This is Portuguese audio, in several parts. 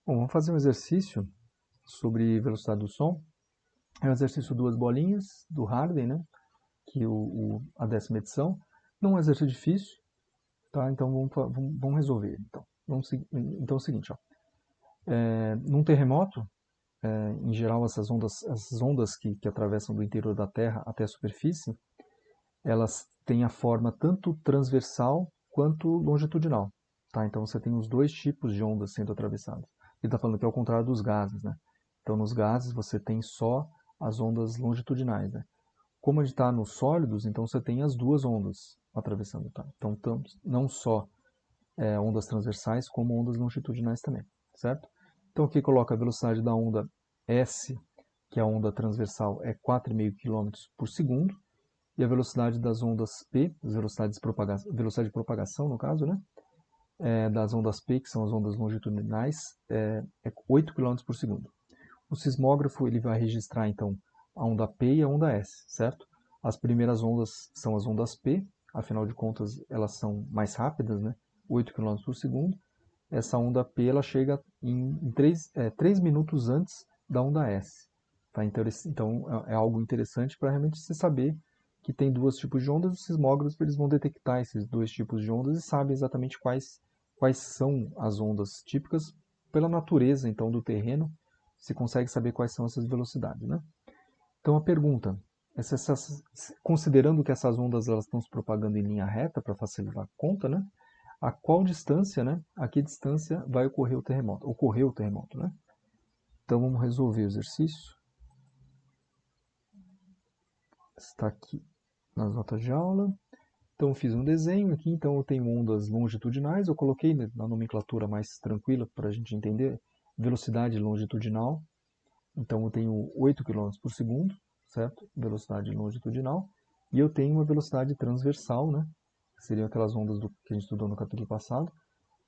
Bom, vamos fazer um exercício sobre velocidade do som. É um exercício duas bolinhas do Harden, né? Que a 10ª edição. Não é um exercício difícil, tá? Então vamos resolver. Então é o seguinte, ó. Num terremoto, em geral as ondas que atravessam do interior da Terra até a superfície, elas têm a forma tanto transversal quanto longitudinal, tá? Então você tem os dois tipos de ondas sendo atravessadas. Ele está falando que é ao contrário dos gases, né? Então nos gases você tem só as ondas longitudinais, né? Como a gente está nos sólidos, então você tem as duas ondas atravessando, tá? Então não só ondas transversais, como ondas longitudinais também, certo? Então aqui coloca a velocidade da onda S, que é a onda transversal, é 4,5 km por segundo, e a velocidade das ondas P, as velocidade de propagação no caso, né? Das ondas P, que são as ondas longitudinais, é 8 km por segundo. O sismógrafo ele vai registrar então a onda P e a onda S, certo? As primeiras ondas são as ondas P, afinal de contas elas são mais rápidas, né? 8 km por segundo. Essa onda P ela chega em 3 minutos antes da onda S. Tá? Então é algo interessante para realmente você saber que tem dois tipos de ondas. Os sismógrafos eles vão detectar esses dois tipos de ondas e sabem exatamente quais são as ondas típicas pela natureza então do terreno. Você consegue saber quais são essas velocidades, né? Então a pergunta é considerando que essas ondas elas estão se propagando em linha reta para facilitar a conta, né? A qual distância, né? A que distância vai ocorrer o terremoto? Ocorreu o terremoto, né? Então vamos resolver o exercício. Está aqui nas notas de aula. Então eu fiz um desenho aqui, então eu tenho ondas longitudinais, eu coloquei na nomenclatura mais tranquila para a gente entender, velocidade longitudinal. Então eu tenho 8 km por segundo, certo? Velocidade longitudinal. E eu tenho uma velocidade transversal, né? Que seriam aquelas ondas que a gente estudou no capítulo passado,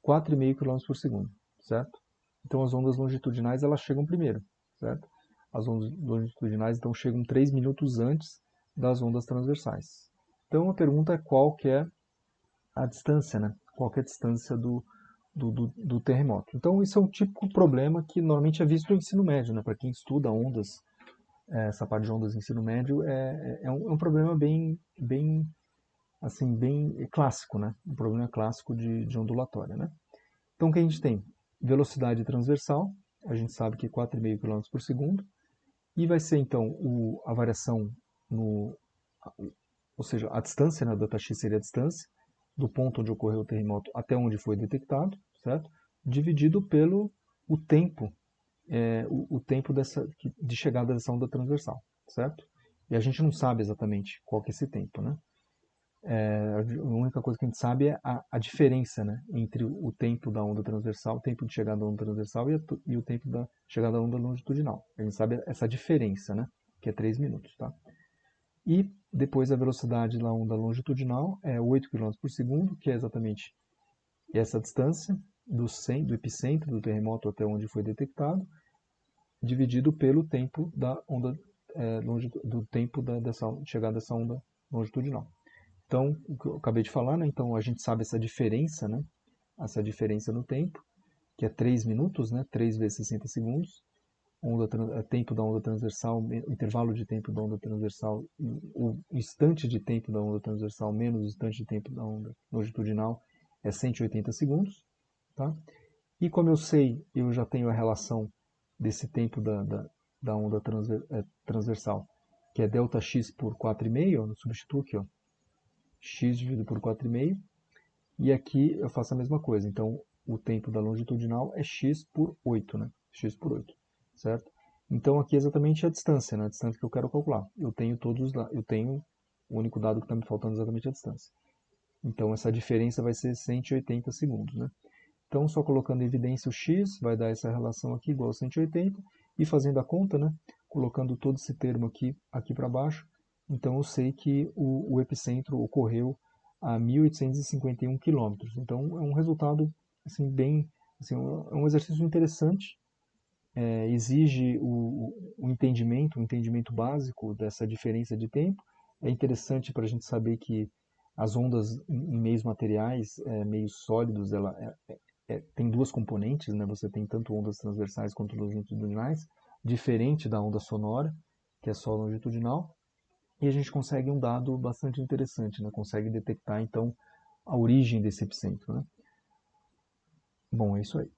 4,5 km por segundo, certo? Então as ondas longitudinais elas chegam primeiro, certo? As ondas longitudinais então chegam 3 minutos antes das ondas transversais. Então a pergunta é qual que é a distância, né? Qual que é a distância do terremoto. Então isso é um típico problema que normalmente é visto no ensino médio, né? Para quem estuda ondas, essa parte de ondas no ensino médio é um problema bem clássico, né? Um problema clássico de ondulatória, né? Então o que a gente tem? Velocidade transversal, a gente sabe que é 4,5 km por segundo, e vai ser então a variação ou seja, a distância, né, Δx seria a distância do ponto onde ocorreu o terremoto até onde foi detectado, certo? Dividido pelo o tempo, o tempo de chegada dessa onda transversal, certo? E a gente não sabe exatamente qual que é esse tempo, né? A única coisa que a gente sabe é a diferença, né, entre o tempo da onda transversal, o tempo de chegada da onda transversal e o tempo da chegada da onda longitudinal. A gente sabe essa diferença, né, que é 3 minutos. Tá? E depois a velocidade da onda longitudinal é 8 km por segundo, que é exatamente essa distância do epicentro do terremoto até onde foi detectado, dividido pelo tempo da onda do tempo dessa chegada dessa onda longitudinal. Então, o que eu acabei de falar, né? Então a gente sabe essa diferença, né? Essa diferença no tempo, que é 3 minutos, né? 3 vezes 60 segundos. Tempo da onda transversal, o intervalo de tempo da onda transversal, o instante de tempo da onda transversal menos o instante de tempo da onda longitudinal é 180 segundos. Tá? E como eu sei, eu já tenho a relação desse tempo da onda transversal, que é ΔX por 4,5, eu substituo aqui, ó, x dividido por 4,5, e aqui eu faço a mesma coisa. Então, o tempo da longitudinal é x por 8, né? X por 8, certo? Então, aqui é exatamente a distância, né? A distância que eu quero calcular. Eu tenho o único dado que está me faltando exatamente a distância. Então, essa diferença vai ser 180 segundos, né? Então, só colocando em evidência o x, vai dar essa relação aqui igual a 180, e fazendo a conta, né? Colocando todo esse termo aqui para baixo, então eu sei que o epicentro ocorreu a 1.851 quilômetros. Então é um resultado assim, assim, é um exercício interessante, exige o entendimento básico dessa diferença de tempo. É interessante para a gente saber que as ondas em meios materiais, meios sólidos, tem duas componentes, né? Você tem tanto ondas transversais quanto longitudinais, diferente da onda sonora, que é só longitudinal, e a gente consegue um dado bastante interessante, né? Consegue detectar, então, a origem desse epicentro, né? Bom, é isso aí.